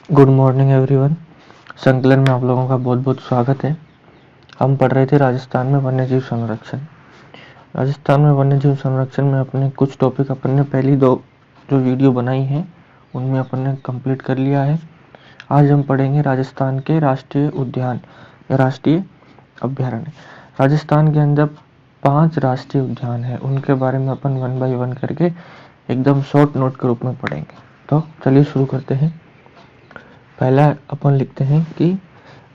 Good morning everyone. संकलन में आप लोगों का बहुत बहुत स्वागत है। हम पढ़ रहे थे राजस्थान में वन्यजीव संरक्षण। राजस्थान में वन्यजीव संरक्षण में अपने कुछ टॉपिक अपन ने पहली दो जो वीडियो बनाई हैं उनमें अपन ने कंप्लीट कर लिया है। आज हम पढ़ेंगे राजस्थान के राष्ट्रीय उद्यान या राष्ट्रीय अभ्यारण्य। राजस्थान के अंदर 5 राष्ट्रीय उद्यान है, उनके बारे में अपन 1 बाय 1 करके एकदम शॉर्ट नोट के रूप में पढ़ेंगे। तो चलिए शुरू करते हैं। पहला अपन लिखते हैं कि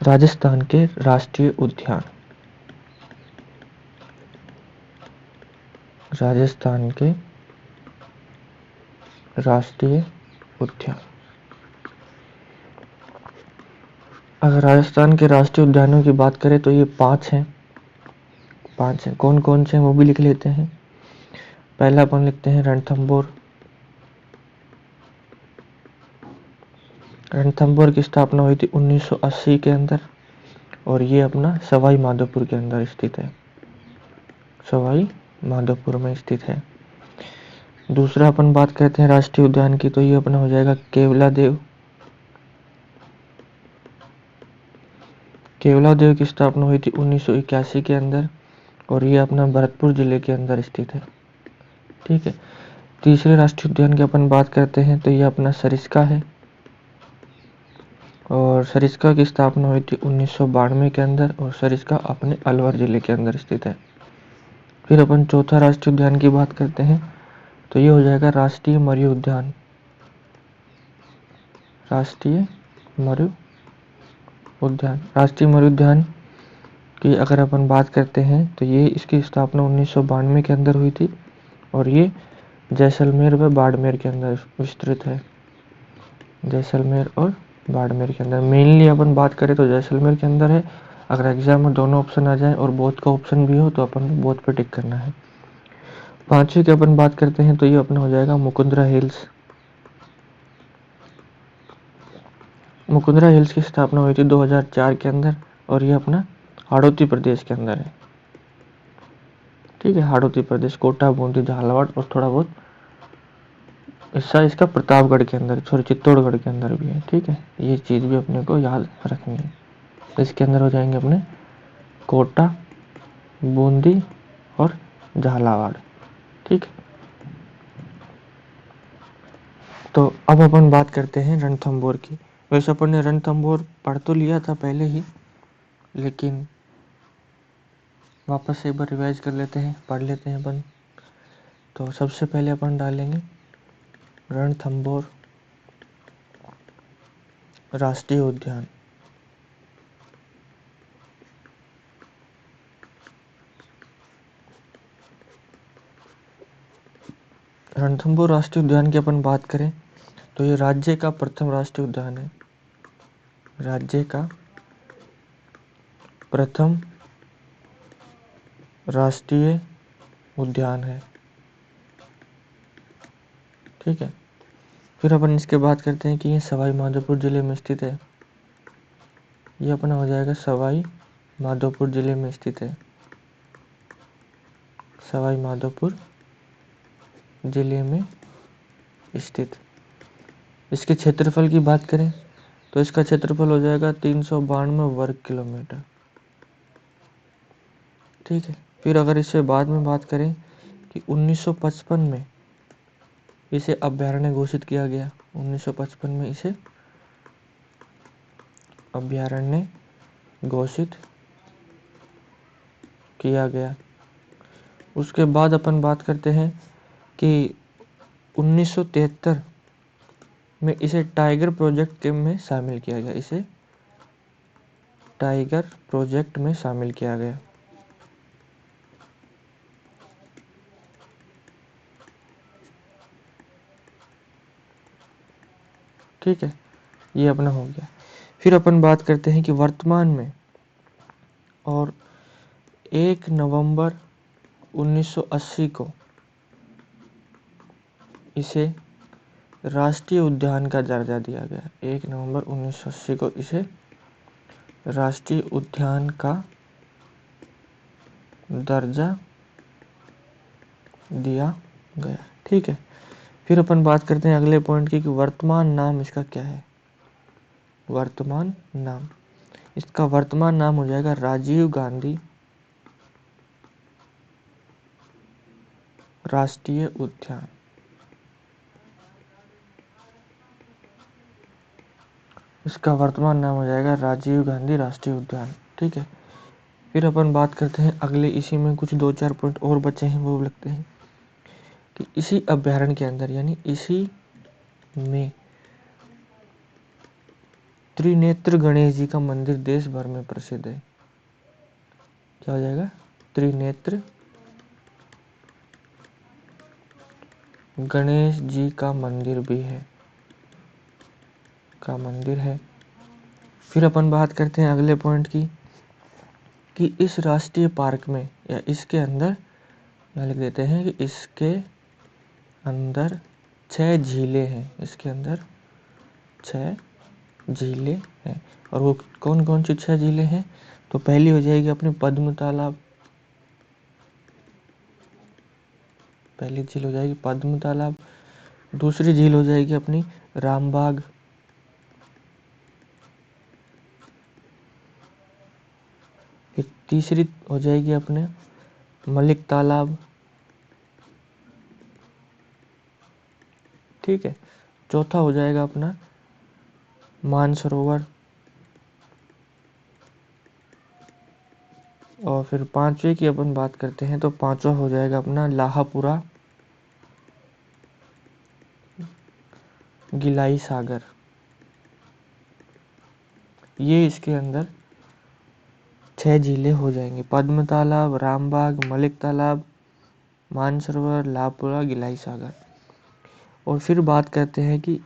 राजस्थान के राष्ट्रीय उद्यान। राजस्थान के राष्ट्रीय उद्यान। अगर राजस्थान के राष्ट्रीय उद्यानों की बात करें तो ये 5 हैं। कौन कौन से हैं वो भी लिख लेते हैं। पहला अपन लिखते हैं रणथंभौर। रणथंभौर की स्थापना हुई थी 1980 के अंदर और ये अपना सवाई माधोपुर के अंदर स्थित है। सवाई माधोपुर में स्थित है। दूसरा अपन बात करते हैं राष्ट्रीय उद्यान की, तो ये अपना हो जाएगा केवलादेव। केवलादेव की स्थापना हुई थी 1981 के अंदर और ये अपना भरतपुर जिले के अंदर स्थित है। ठीक है। तीसरे राष्ट्रीय उद्यान की अपन बात करते हैं तो ये अपना सरिस्का है और सरिस्का की स्थापना हुई थी 1992 के अंदर और सरिस्का अपने अलवर जिले के अंदर स्थित है। फिर अपन चौथा राष्ट्रीय उद्यान की बात करते हैं तो ये हो जाएगा राष्ट्रीय मरु उद्यान। राष्ट्रीय मरु उद्यान। राष्ट्रीय मरु उद्यान की अगर अपन बात करते हैं तो ये इसकी स्थापना 1992 के अंदर हुई थी और ये जैसलमेर व बाड़मेर के अंदर विस्तृत है। जैसलमेर और बाड़मेर के अंदर मेनली अपन बात करें तो जैसलमेर के अंदर है। अगर एग्जाम में दोनों ऑप्शन आ जाए और बोथ का ऑप्शन भी हो तो अपन को बोथ पे टिक करना है। पांचवी की अपन बात करते हैं तो ये अपना हो जाएगा मुकुंदरा हिल्स। मुकुंदरा हिल्स की स्थापना हुई थी 2004 के अंदर और ये अपना हाड़ौती प्रदेश के अंदर है। ठीक है, हाड़ौती प्रदेश, कोटा, बूंदी, झालावाड़ और थोड़ा बहुत हिस्सा इसका प्रतापगढ़ के अंदर, सॉरी चित्तौड़गढ़ के अंदर भी है। ठीक है, ये चीज़ भी अपने को याद रखनी है। इसके अंदर हो जाएंगे अपने कोटा, बूंदी और झालावाड़। ठीक है, तो अब अपन बात करते हैं रणथंभौर की। वैसे अपन ने रणथंभौर पढ़ तो लिया था पहले ही, लेकिन वापस से एक बार रिवाइज कर लेते हैं, पढ़ लेते हैं अपन। तो सबसे पहले अपन डालेंगे रणथंभौर राष्ट्रीय उद्यान। रणथंभौर राष्ट्रीय उद्यान की अपन बात करें तो ये राज्य का प्रथम राष्ट्रीय उद्यान है। राज्य का प्रथम राष्ट्रीय उद्यान है। ठीक है, फिर अपन इसके बात करते हैं कि ये सवाई माधोपुर जिले में स्थित है। ये अपना हो जाएगा सवाई माधोपुर जिले में स्थित है। सवाई माधोपुर जिले में स्थित। इसके क्षेत्रफल की बात करें तो इसका क्षेत्रफल हो जाएगा 392 वर्ग किलोमीटर। ठीक है, फिर अगर इससे बाद में बात करें कि 1955 में इसे अभयारण्य घोषित किया गया। 1955 में इसे अभयारण्य घोषित किया गया। उसके बाद अपन बात करते हैं कि 1973 में इसे टाइगर प्रोजेक्ट में शामिल किया गया। इसे टाइगर प्रोजेक्ट में शामिल किया गया। ठीक है, ये अपना हो गया। फिर अपन बात करते हैं कि वर्तमान में और 1 नवंबर 1980 को इसे राष्ट्रीय उद्यान का दर्जा दिया गया। 1 नवंबर 1980 को इसे राष्ट्रीय उद्यान का दर्जा दिया गया। ठीक है, फिर अपन बात करते हैं अगले पॉइंट की कि वर्तमान नाम इसका क्या है। वर्तमान नाम, इसका वर्तमान नाम हो जाएगा राजीव गांधी राष्ट्रीय उद्यान। इसका वर्तमान नाम हो जाएगा राजीव गांधी राष्ट्रीय उद्यान। ठीक है, फिर अपन बात करते हैं अगले, इसी में कुछ 2-4 पॉइंट और बचे हैं, वो लगते हैं कि इसी अभ्यारण्य के अंदर, यानी इसी में त्रिनेत्र गणेश जी का मंदिर देश भर में प्रसिद्ध है। क्या हो जाएगा? त्रिनेत्र गणेश जी का मंदिर भी है, का मंदिर है। फिर अपन बात करते हैं अगले पॉइंट की कि इस राष्ट्रीय पार्क में या इसके अंदर, यहाँ लिख देते हैं कि इसके अंदर 6 झीलें हैं। इसके अंदर 6 झीलें हैं। और वो कौन कौन सी 6 झीलें हैं? तो पहली हो जाएगी अपनी पद्म तालाब, पहली झील हो जाएगी पद्म तालाब। दूसरी झील हो जाएगी अपनी रामबाग, फिर तीसरी हो जाएगी अपने मलिक तालाब। ठीक है, चौथा हो जाएगा अपना मानसरोवर, और फिर पांचवे की अपन बात करते हैं तो पांचवा हो जाएगा अपना लाहापुरा गिलाई सागर। ये इसके अंदर 6 झीलें हो जाएंगी, पद्म तालाब, रामबाग, मलिक तालाब, मानसरोवर, लाहापुरा, गिलाई सागर। और फिर बात करते हैं कि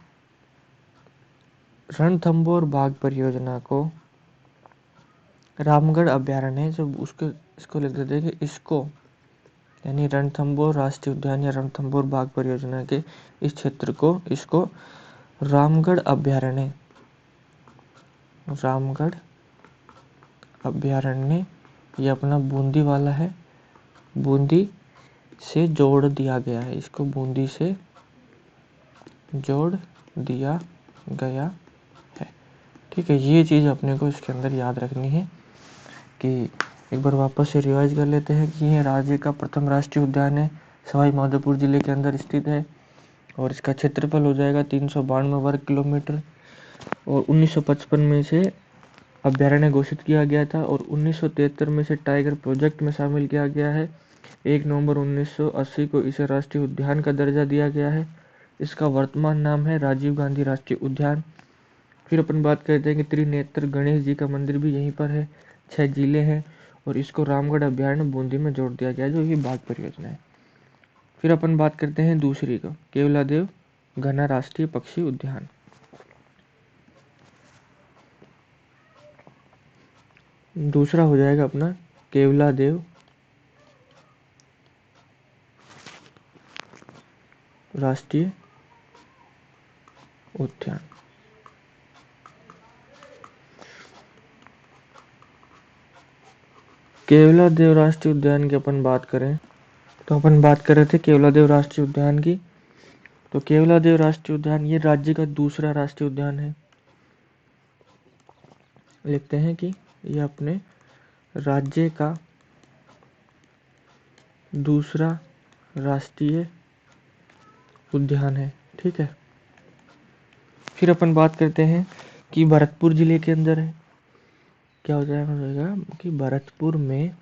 रणथंभौर बाघ परियोजना को रामगढ़ अभ्यारण्य है, जब उसके इसको लिख देते हैं कि इसको, यानी रणथंभौर राष्ट्रीय उद्यान या रणथंभौर बाघ परियोजना के इस क्षेत्र को, इसको रामगढ़ अभ्यारण्य, रामगढ़ अभ्यारण्य, ये अपना बूंदी वाला है, बूंदी से जोड़ दिया गया है, इसको बूंदी से जोड़ दिया गया है। ठीक है, ये चीज़ अपने को इसके अंदर याद रखनी है कि एक बार वापस से रिवाइज कर लेते हैं कि यह राज्य का प्रथम राष्ट्रीय उद्यान है, सवाई माधोपुर जिले के अंदर स्थित है, और इसका क्षेत्रफल हो जाएगा 392 वर्ग किलोमीटर। और 1955 में इसे अभ्यारण्य घोषित किया गया था, और 1973 में इसे टाइगर प्रोजेक्ट में शामिल किया गया है। 1 नवंबर 1980 को इसे राष्ट्रीय उद्यान का दर्जा दिया गया है। इसका वर्तमान नाम है राजीव गांधी राष्ट्रीय उद्यान। फिर अपन बात करते हैं कि त्रिनेत्र गणेश जी का मंदिर भी यहीं पर है, 6 जिले हैं, और इसको रामगढ़ अभ्यारण्य बूंदी में जोड़ दिया गया है, जो ये बाघ परियोजना है। फिर अपन बात करते हैं दूसरी को, केवलादेव घना राष्ट्रीय पक्षी उद्यान। दूसरा हो जाएगा अपना केवलादेव राष्ट्रीय उद्यान। केवलादेव राष्ट्रीय उद्यान की अपन बात करें तो अपन बात कर रहे थे केवलादेव राष्ट्रीय उद्यान की। तो केवलादेव राष्ट्रीय उद्यान ये राज्य का दूसरा राष्ट्रीय उद्यान है। लिखते हैं कि ये अपने राज्य का दूसरा राष्ट्रीय उद्यान है। ठीक है, फिर अपन बात करते हैं कि भरतपुर जिले के अंदर है। क्या हो जाएगा कि भरतपुर में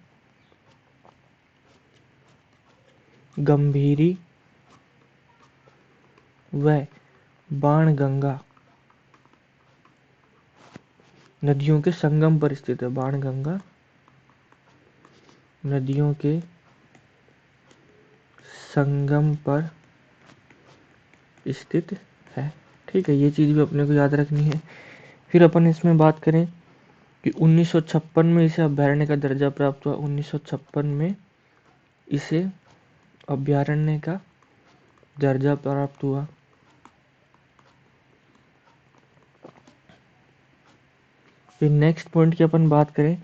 गंभीरी व बाणगंगा नदियों के संगम पर स्थित है। बाणगंगा नदियों के संगम पर स्थित है। ठीक है, ये चीज भी अपने को याद रखनी है। फिर अपन इसमें बात करें कि 1956 में इसे अभ्यारण्य का दर्जा प्राप्त हुआ। 1956 में इसे अभ्यारण्य का दर्जा प्राप्त हुआ। फिर नेक्स्ट पॉइंट की अपन बात करें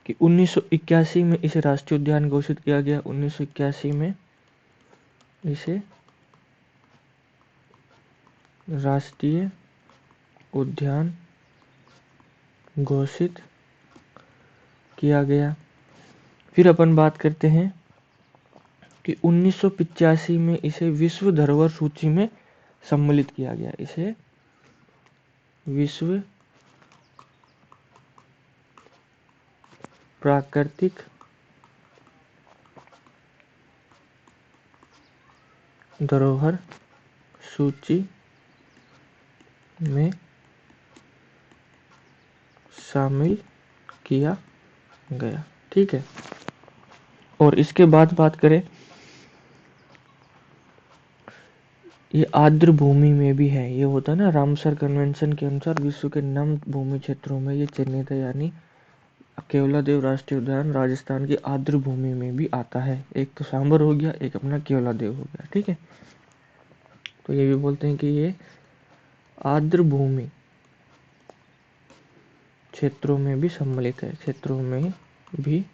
कि 1981 में इसे राष्ट्रीय उद्यान घोषित किया गया। 1981 में इसे राष्ट्रीय उद्यान घोषित किया गया। फिर अपन बात करते हैं कि 1985 में इसे विश्व धरोहर सूची में सम्मिलित किया गया। इसे विश्व प्राकृतिक धरोहर सूची में शामिल किया गया। ठीक है। और इसके बाद बात करें, ये आर्द्र भूमि में भी है। ये होता है ना, रामसर कन्वेंशन के अनुसार विश्व के नम भूमि क्षेत्रों में ये चिन्हित है, यानी केवलादेव राष्ट्रीय उद्यान राजस्थान की आर्द्र भूमि में भी आता है। एक तो सांबर हो गया, एक अपना केवलादेव हो गया। ठीक है। तो ये भी बोलते हैं कि ये आर्द्र भूमि क्षेत्रों में भी सम्मिलित है, क्षेत्रों में भी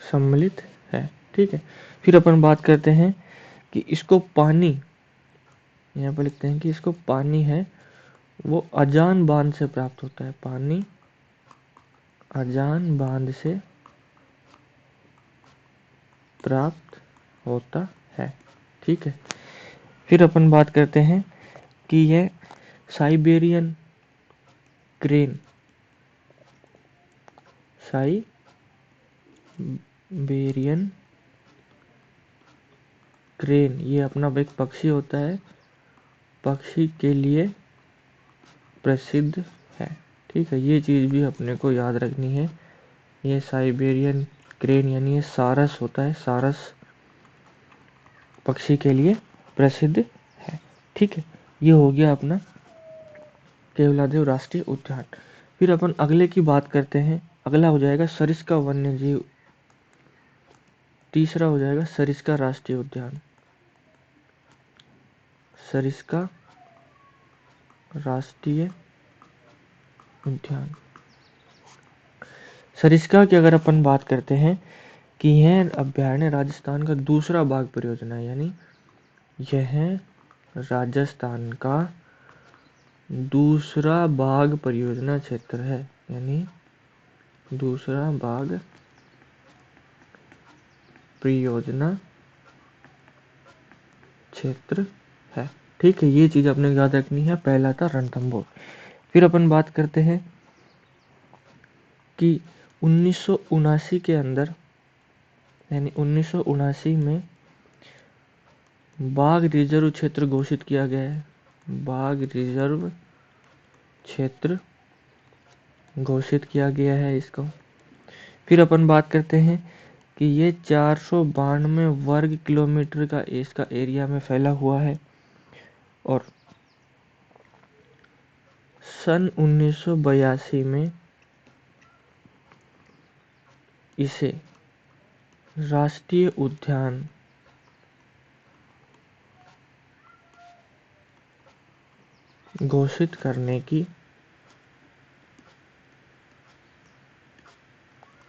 सम्मिलित है। ठीक है। फिर अपन बात करते हैं कि इसको पानी, यहाँ पर लिखते हैं कि इसको पानी है वो अजान बांध से प्राप्त होता है। पानी अजान बांध से प्राप्त होता है। ठीक है। फिर अपन बात करते हैं कि यह साइबेरियन क्रेन, साइबेरियन क्रेन, ये अपना एक पक्षी होता है, पक्षी के लिए प्रसिद्ध है। ठीक है। ये चीज़ भी अपने को याद रखनी है। ये साइबेरियन क्रेन यानी ये सारस होता है, सारस पक्षी के लिए प्रसिद्ध है। ठीक है। ये हो गया अपना केवलादेव राष्ट्रीय उद्यान। फिर अपन अगले की बात करते हैं। अगला हो जाएगा सरिस्का वन्य जीव, तीसरा हो जाएगा सरिस्का राष्ट्रीय उद्यान। सरिस्का राष्ट्रीय उद्यान, सरिस्का की अगर अपन बात करते हैं कि यह अभ्यारण्य राजस्थान का दूसरा बाघ परियोजना है, यानी यह राजस्थान का दूसरा बाघ परियोजना क्षेत्र है, यानी दूसरा बाघ परियोजना क्षेत्र है। ठीक है। ये चीज अपने याद रखनी है। पहला था रणथंभौर। फिर अपन बात करते हैं कि 1979 के अंदर, यानी 1979 में बाघ रिजर्व क्षेत्र घोषित किया गया है। बाघ रिजर्व क्षेत्र घोषित किया गया है इसको। फिर अपन बात करते हैं कि ये 492 वर्ग किलोमीटर का इसका एरिया में फैला हुआ है और सन 1982 में इसे राष्ट्रीय उद्यान घोषित करने की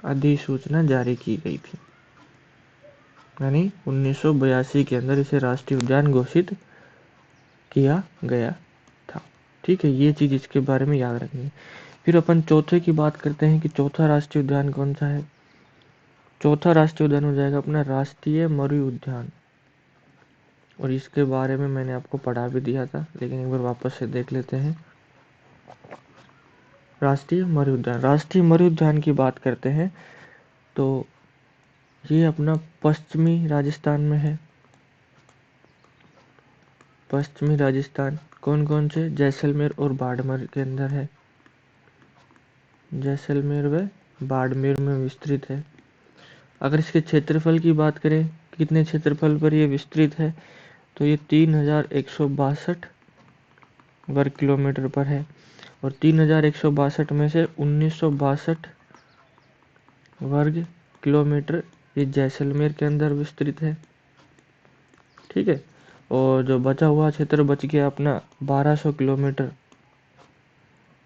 अधिसूचना जारी की गई थी, यानी 1982 के अंदर इसे राष्ट्रीय उद्यान घोषित किया गया था। ठीक है। ये चीज इसके बारे में याद रखनी है। फिर अपन चौथे की बात करते हैं कि चौथा राष्ट्रीय उद्यान कौन सा है। चौथा राष्ट्रीय उद्यान हो जाएगा अपना राष्ट्रीय मरु उद्यान, और इसके बारे में मैंने आपको पढ़ा भी दिया था, लेकिन एक बार वापस से देख लेते हैं। राष्ट्रीय मरु उद्यान, राष्ट्रीय मरु उद्यान की बात करते हैं तो ये अपना पश्चिमी राजस्थान में है। पश्चिमी राजस्थान कौन कौन से, जैसलमेर और बाड़मेर के अंदर है। जैसलमेर व बाड़मेर में विस्तृत है। अगर इसके क्षेत्रफल की बात करें, कितने क्षेत्रफल पर यह विस्तृत है, तो ये 3162 वर्ग किलोमीटर पर है। और 3162 में से 1962 वर्ग किलोमीटर ये जैसलमेर के अंदर विस्तृत है। ठीक है। और जो बचा हुआ क्षेत्र बच गया अपना 1200 किलोमीटर,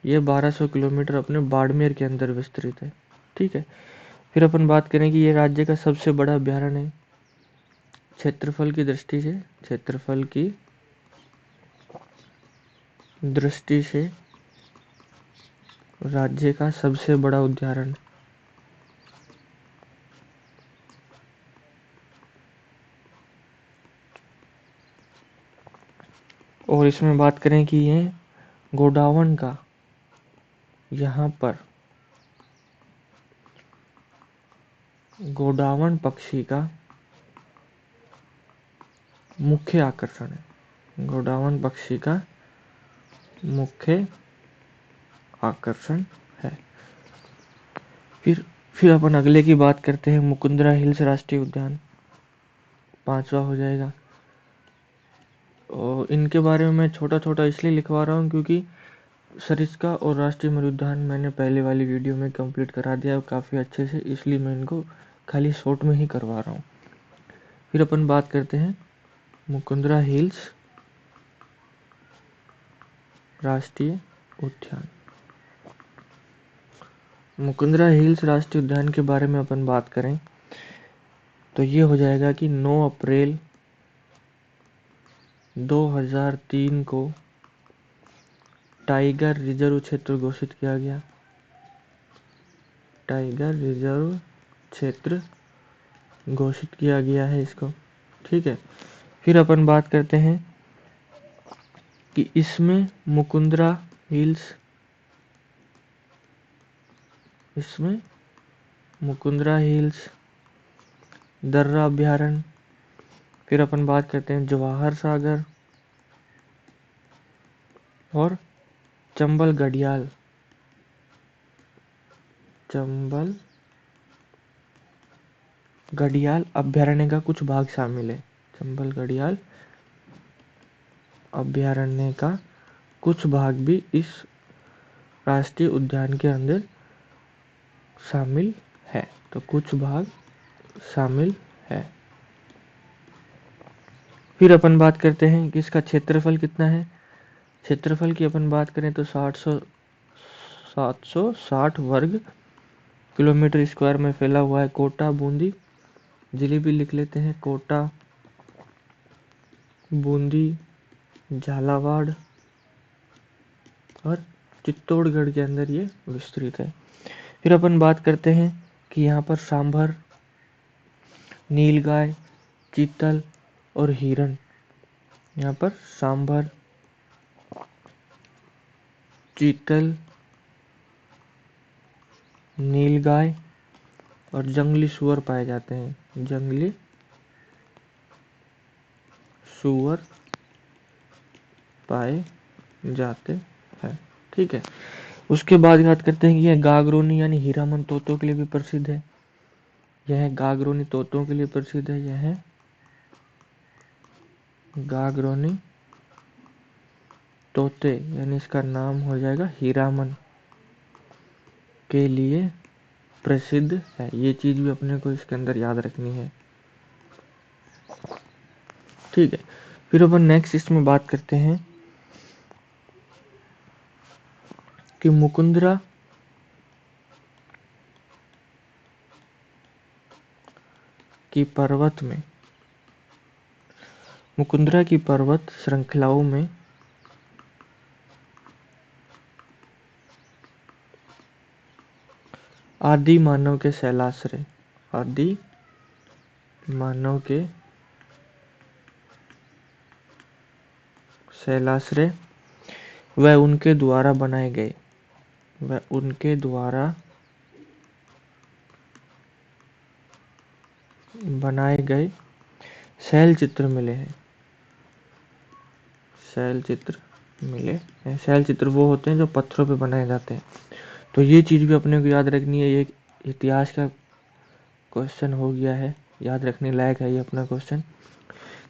ये 1200 किलोमीटर अपने बाड़मेर के अंदर विस्तृत है। ठीक है। फिर अपन बात करें कि ये राज्य का सबसे बड़ा अभ्यारण्य है क्षेत्रफल की दृष्टि से। क्षेत्रफल की दृष्टि से राज्य का सबसे बड़ा उद्यान। और इसमें बात करें कि ये गोडावण का, यहाँ पर गोडावण पक्षी का मुख्य आकर्षण है। गोडावण पक्षी का मुख्य आकर्षण है। फिर अपन अगले की बात करते हैं, मुकुंदरा हिल्स राष्ट्रीय उद्यान, 5वां हो जाएगा। और इनके बारे में मैं छोटा छोटा इसलिए लिखवा रहा हूँ क्योंकि सरिस्का और राष्ट्रीय मृद्यान मैंने पहले वाली वीडियो में कंप्लीट करा दिया काफ़ी अच्छे से, इसलिए मैं इनको खाली शॉर्ट में ही करवा रहा हूँ। फिर अपन बात करते हैं मुकुंदरा हिल्स राष्ट्रीय उद्यान। मुकुंदरा हिल्स राष्ट्रीय उद्यान के बारे में अपन बात करें तो ये हो जाएगा कि 9 अप्रैल 2003 को टाइगर रिजर्व क्षेत्र घोषित किया गया। टाइगर रिजर्व क्षेत्र घोषित किया गया है इसको, ठीक है। फिर अपन बात करते हैं कि इसमें मुकुंदरा हिल्स, इसमें मुकुंदरा हिल्स, दर्रा अभ्यारण्य, फिर अपन बात करते हैं जवाहर सागर और चंबल घड़ियाल, चंबल घड़ियाल अभ्यारण्य का कुछ भाग शामिल है। चंबल घड़ियाल अभ्यारण्य का कुछ भाग भी इस राष्ट्रीय उद्यान के अंदर शामिल है। तो कुछ भाग शामिल है। फिर अपन बात करते हैं कि इसका क्षेत्रफल कितना है। क्षेत्रफल की अपन बात करें तो 760 वर्ग किलोमीटर स्क्वायर में फैला हुआ है। कोटा, बूंदी, जिले भी लिख लेते हैं, कोटा, बूंदी, झालावाड़ और चित्तौड़गढ़ के अंदर ये विस्तृत है। फिर अपन बात करते हैं कि यहाँ पर सांभर, नीलगाय, चीतल और हिरण, यहाँ पर सांभर, चीतल, नीलगाय और जंगली सूअर पाए जाते हैं। जंगली सूअर पाए जाते हैं, ठीक है। उसके बाद बात करते हैं कि यह गागरोनी यानी हीरामन तोतों के लिए भी प्रसिद्ध है। यह गागरोनी तोतों के लिए प्रसिद्ध है। यह गागरोनी तोते यानी इसका नाम हो जाएगा हीरामन के लिए प्रसिद्ध है। ये चीज भी अपने को इसके अंदर याद रखनी है, ठीक है। फिर अपन नेक्स्ट इसमें बात करते हैं कि मुकुंदरा की पर्वत में, मुकुंदरा की पर्वत श्रृंखलाओं में आदि मानव के शैलाश्रय, आदि मानव के शैलाश्रय वह उनके द्वारा बनाए गए, वह उनके द्वारा बनाए गए शैल चित्र मिले हैं। शैल चित्र मिले हैं। शैल चित्र वो होते हैं जो पत्थरों पे बनाए जाते हैं। तो ये चीज भी अपने को याद रखनी है। ये इतिहास का क्वेश्चन हो गया है, याद रखने लायक है ये अपना क्वेश्चन,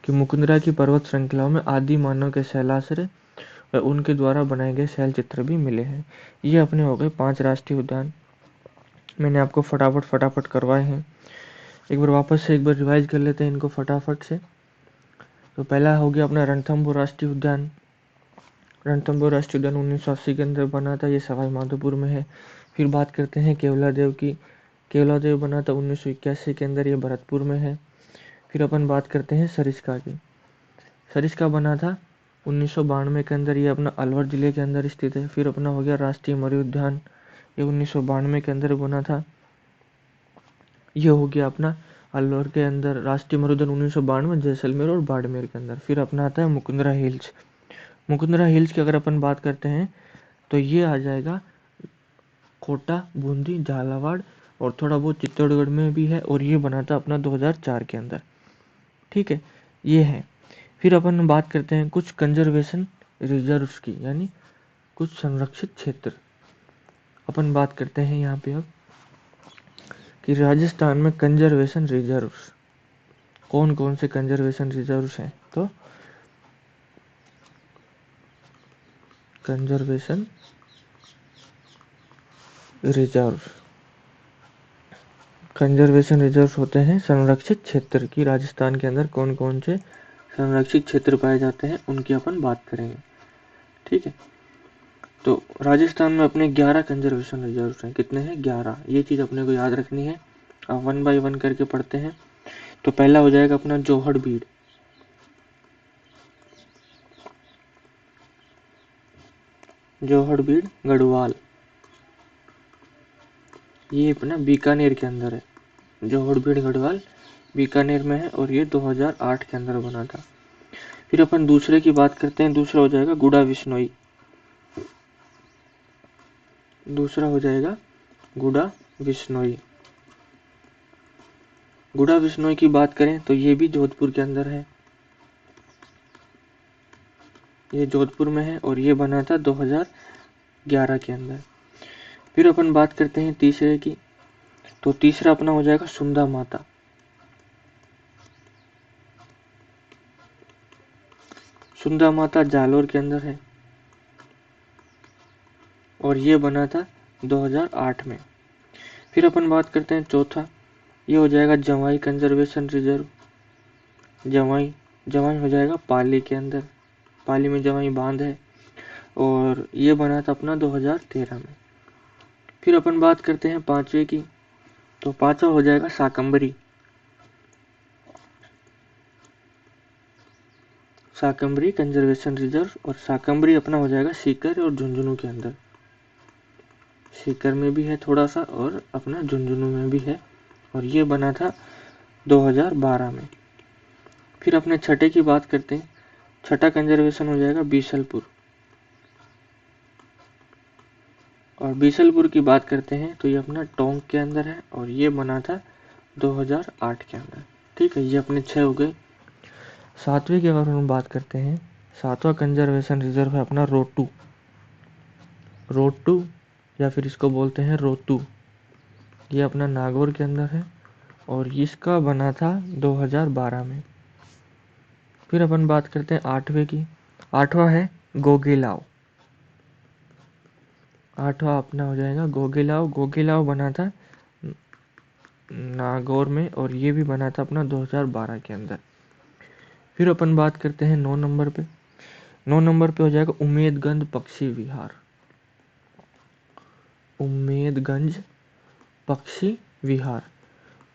कि मुकुंदरा की पर्वत श्रृंखलाओं में आदि मानव के शैलाश्रय व उनके द्वारा बनाए गए शैल चित्र भी मिले हैं। ये अपने हो गए 5 राष्ट्रीय उद्यान। मैंने आपको फटाफट करवाए हैं। एक बार वापस से एक बार रिवाइज कर लेते हैं इनको फटाफट से। तो पहला हो गया अपना रणथंभौर राष्ट्रीय उद्यान। रणथंभौर राष्ट्रीय उद्यान 1980 के अंदर बना था, ये सवाई माधोपुर में है। फिर बात करते हैं केवलादेव की। केवलादेव बना था 1981 के अंदर, ये भरतपुर में है। फिर अपन बात करते हैं सरिस्का की। सरिस्का बना था 1992 के अंदर ये अपना अलवर जिले के अंदर स्थित है। फिर अपना हो गया राष्ट्रीय मत्स्य उद्यान, ये 1992 के अंदर बना था। ये हो गया अपना अलवर के अंदर राष्ट्रीय मत्स्य उद्यान 1992 जैसलमेर और बाड़मेर के अंदर। फिर अपना आता है मुकुंदरा हिल्स। मुकुंदरा हिल्स की अगर अपन बात करते हैं तो ये आ जाएगा कोटा, बूंदी, झालावाड़ और थोड़ा बहुत चित्तौड़गढ़ में भी है, और ये बना था अपना 2004 के अंदर। ठीक है, ये है। फिर अपन बात करते हैं कुछ कंजर्वेशन रिजर्व्स की, यानी कुछ संरक्षित क्षेत्र। अपन बात करते हैं यहाँ पे अब कि राजस्थान में कंजर्वेशन रिजर्व्स कौन कौन से कंजर्वेशन रिजर्व्स हैं। तो कंजर्वेशन रिजर्व्स होते हैं संरक्षित क्षेत्र की। राजस्थान के अंदर कौन कौन से संरक्षित क्षेत्र पाए जाते हैं उनकी अपन बात करेंगे। ठीक है, तो राजस्थान में अपने 11 कंजर्वेशन रिजर्व्स हैं। कितने हैं? 11। ये चीज अपने को याद रखनी है। अब 1 बाय 1 करके पढ़ते हैं। तो पहला हो जाएगा अपना जोहड़बीड़। जोहड़बीड़ गढ़वाल, ये अपना बीकानेर के अंदर है। जोहड़बीड़ गढ़वाल बीकानेर में है और ये 2008 के अंदर बना था। फिर अपन दूसरे की बात करते हैं। दूसरा हो जाएगा गुड़ा विश्नोई। दूसरा हो जाएगा गुड़ा विश्नोई। गुड़ा विश्नोई की बात करें तो ये भी जोधपुर के अंदर है। ये जोधपुर में है और ये बना था 2011 के अंदर। फिर अपन बात करते हैं तीसरे की। तो तीसरा अपना हो जाएगा सुंदा माता। सुंदा माता जालोर के अंदर है और ये बना था 2008 में। फिर अपन बात करते हैं चौथा, ये हो जाएगा जवाई कंजर्वेशन रिजर्व। जवाई जवाई हो जाएगा पाली के अंदर। पाली में जवाई बांध है और ये बना था अपना 2013 में। फिर अपन बात करते हैं पांचवे की। तो पांचवा हो जाएगा साकंबरी। साकंबरी कंजर्वेशन रिजर्व, और साकंबरी अपना हो जाएगा सीकर और झुंझुनू के अंदर। सीकर में भी है थोड़ा सा और अपना झुंझुनू में भी है, और ये बना था 2012 में। फिर अपने छठे की बात करते हैं। छठा कंजर्वेशन हो जाएगा बीसलपुर। और बीसलपुर की बात करते हैं तो ये अपना टोंक के अंदर है और ये बना था 2008 के अंदर। ठीक है, ये अपने 6 हो गए। सातवें की अगर हम बात करते हैं, सातवां कंजर्वेशन रिजर्व है अपना रोटू। रोटू या फिर इसको बोलते हैं रोतू। ये अपना नागौर के अंदर है और इसका बना था 2012 में। फिर अपन बात करते हैं आठवें की। आठवां है गोगेलाव। आठवां अपना हो जाएगा गोगेलाव। गोगेलाव बना था नागौर में और ये भी बना था अपना 2012 के अंदर। फिर अपन बात करते हैं 9 नंबर पे। 9 नंबर पे हो जाएगा उम्मेदगंज पक्षी विहार। उम्मेदगंज पक्षी विहार।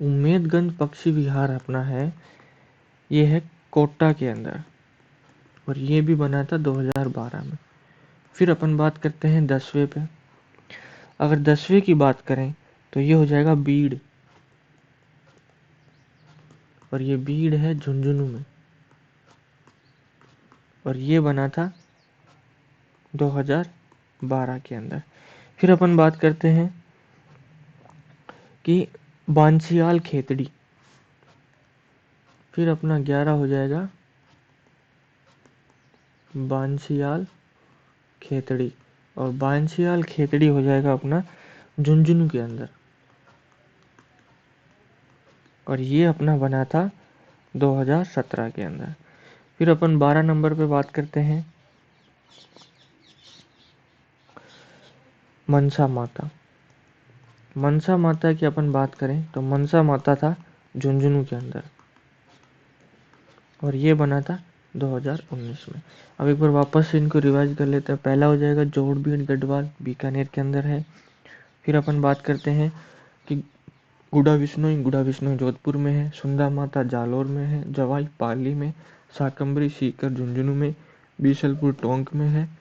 उम्मेदगंज पक्षी विहार अपना है, ये है कोटा के अंदर और ये भी बना था 2012 में। फिर अपन बात करते हैं 10वें पे। अगर 10वें की बात करें तो ये हो जाएगा बीड़, और ये बीड़ है झुंझुनू में और ये बना था 2012 के अंदर। फिर अपन बात करते हैं कि बांसियाल खेतड़ी। फिर अपना 11 हो जाएगा बांसियाल खेतड़ी, और बांसियाल खेतड़ी हो जाएगा अपना झुंझुनू के अंदर और ये अपना बना था 2017 के अंदर। फिर अपन 12 नंबर पे बात करते हैं मनसा माता। मनसा माता की अपन बात करें तो मनसा माता था झुंझुनू के अंदर और ये बना था 2019 में। अब एक बार वापस से इनको रिवाइज कर लेते हैं। पहला हो जाएगा जोड़बीड़ गढ़वाल बीकानेर के अंदर है। फिर अपन बात करते हैं कि गुड़ा विश्नोई जोधपुर में है। सुंदा माता जालोर में है। जवाई पाली में। शाकंबरी सीकर झुंझुनू में। बीसलपुर टोंक में है,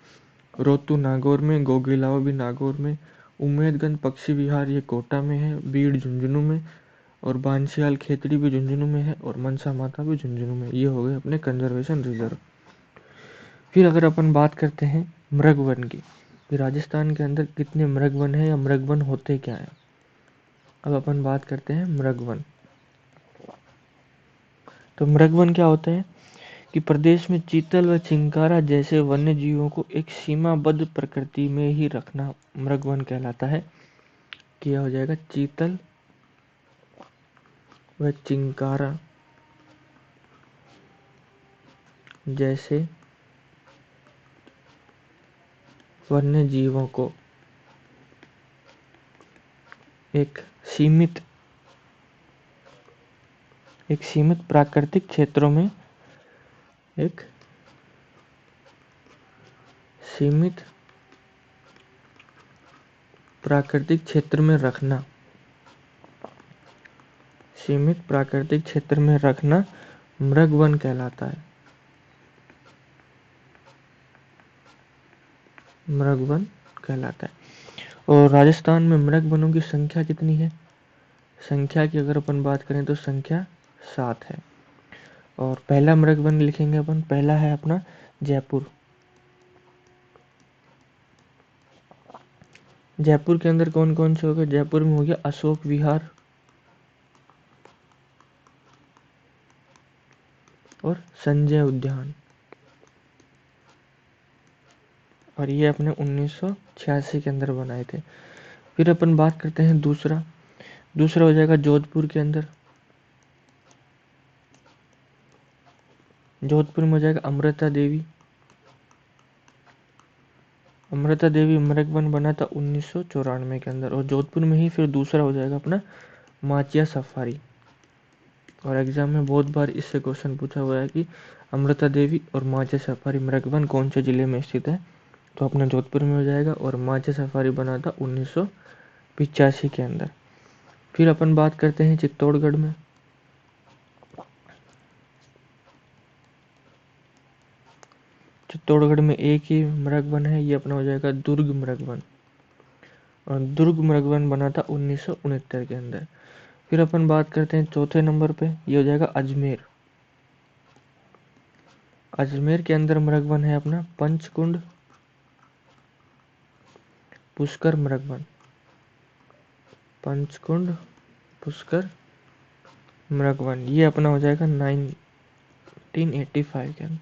रोतू नागौर में, गोगिलाव भी नागौर में, उम्मेदगंज पक्षी विहार ये कोटा में है, बीड़ झुंझुनू में, और बांशियाल खेतड़ी भी झुंझुनू में है, और मनसा माता भी झुंझुनू में। ये हो गए अपने कंजर्वेशन रिजर्व। फिर अगर अपन बात करते हैं मृगवन की, कि राजस्थान के अंदर कितने मृगवन है या मृगवन होते क्या है। अब अपन बात करते हैं मृगवन। तो मृगवन क्या होते हैं कि प्रदेश में चीतल व चिंकारा जैसे वन्य जीवों को एक सीमाबद्ध प्रकृति में ही रखना मृगवन कहलाता है। किया हो जाएगा चीतल व चिंकारा जैसे वन्य जीवों को एक सीमित प्राकृतिक क्षेत्रों में, एक सीमित प्राकृतिक क्षेत्र में रखना, सीमित प्राकृतिक क्षेत्र में रखना मृगवन कहलाता है। मृगवन कहलाता है। और राजस्थान में मृगवनों की संख्या कितनी है? संख्या की अगर अपन बात करें तो संख्या 7 है। और पहला मृगवन लिखेंगे अपन, पहला है अपना जयपुर। जयपुर के अंदर कौन कौन से हो गए? जयपुर में हो गया अशोक विहार और संजय उद्यान, और ये अपने 1986 के अंदर बनाए थे। फिर अपन बात करते हैं दूसरा हो जाएगा जोधपुर के अंदर। जोधपुर में हो जाएगा अमृता देवी। अमृता देवी मृगवन बना था 1994 के अंदर। और जोधपुर में ही फिर दूसरा हो जाएगा अपना माचिया सफारी। और एग्जाम में बहुत बार इससे क्वेश्चन पूछा हुआ है कि अमृता देवी और माचिया सफारी मृगवन कौन से जिले में स्थित है? तो अपना जोधपुर में हो जाएगा। और माचिया सफारी बना था 1985 के अंदर। फिर अपन बात करते हैं चित्तौड़गढ़ में। चित्तौड़गढ़ में एक ही मृगवन है, ये अपना हो जाएगा दुर्ग मृगवन। और दुर्ग मृगवन बना था 1969 के अंदर। फिर अपन बात करते हैं चौथे नंबर पे, ये हो जाएगा अजमेर। अजमेर के अंदर मृगवन है अपना पंचकुंड पुष्कर मृगवन। पंचकुंड पुष्कर मृगवन, ये अपना हो जाएगा 1985 के अंदर।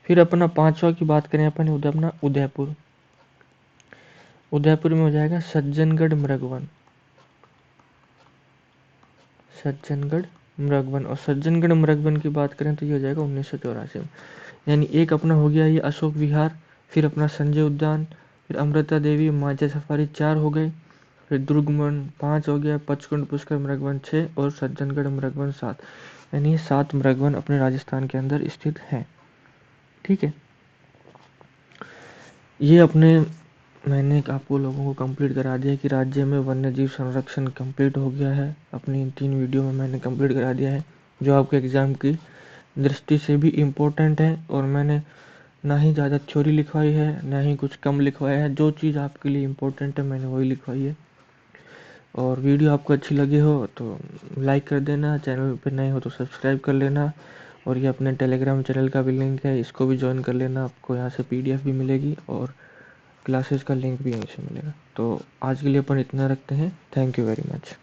फिर अपना पांचवा की बात करें अपन अपना उदयपुर। उदयपुर में हो जाएगा सज्जनगढ़ मृगवन। सज्जनगढ़ मृगवन। और सज्जनगढ़ मृगवन की बात करें तो ये हो जाएगा 1984 में। यानी एक अपना हो गया ये अशोक विहार, फिर अपना संजय उद्यान, फिर अमृता देवी माचिया सफारी 4 हो गए, फिर दुर्गवन 5 हो गया, पचकुंड पुष्कर मृगवन 6 और सज्जनगढ़ मृगवन 7। यानी ये 7 मृगवन अपने राजस्थान के अंदर स्थित हैं। ठीक है, ये अपने मैंने आपको लोगों को कंप्लीट करा दिया कि राज्य में वन्य जीव संरक्षण कंप्लीट हो गया है। अपनी 3 वीडियो में मैंने कंप्लीट करा दिया है, जो आपके एग्ज़ाम की दृष्टि से भी इम्पोर्टेंट है। और मैंने ना ही ज़्यादा थ्योरी लिखवाई है, ना ही कुछ कम लिखवाया है। जो चीज़ आपके लिए इम्पोर्टेंट है मैंने वही लिखवाई है। और वीडियो आपको अच्छी लगी हो तो लाइक कर देना, चैनल पर नए हो तो सब्सक्राइब कर लेना। और ये अपने टेलीग्राम चैनल का भी लिंक है, इसको भी ज्वाइन कर लेना। आपको यहाँ से PDF भी मिलेगी और क्लासेस का लिंक भी यहीं से मिलेगा। तो आज के लिए अपन इतना रखते हैं। Thank you very much.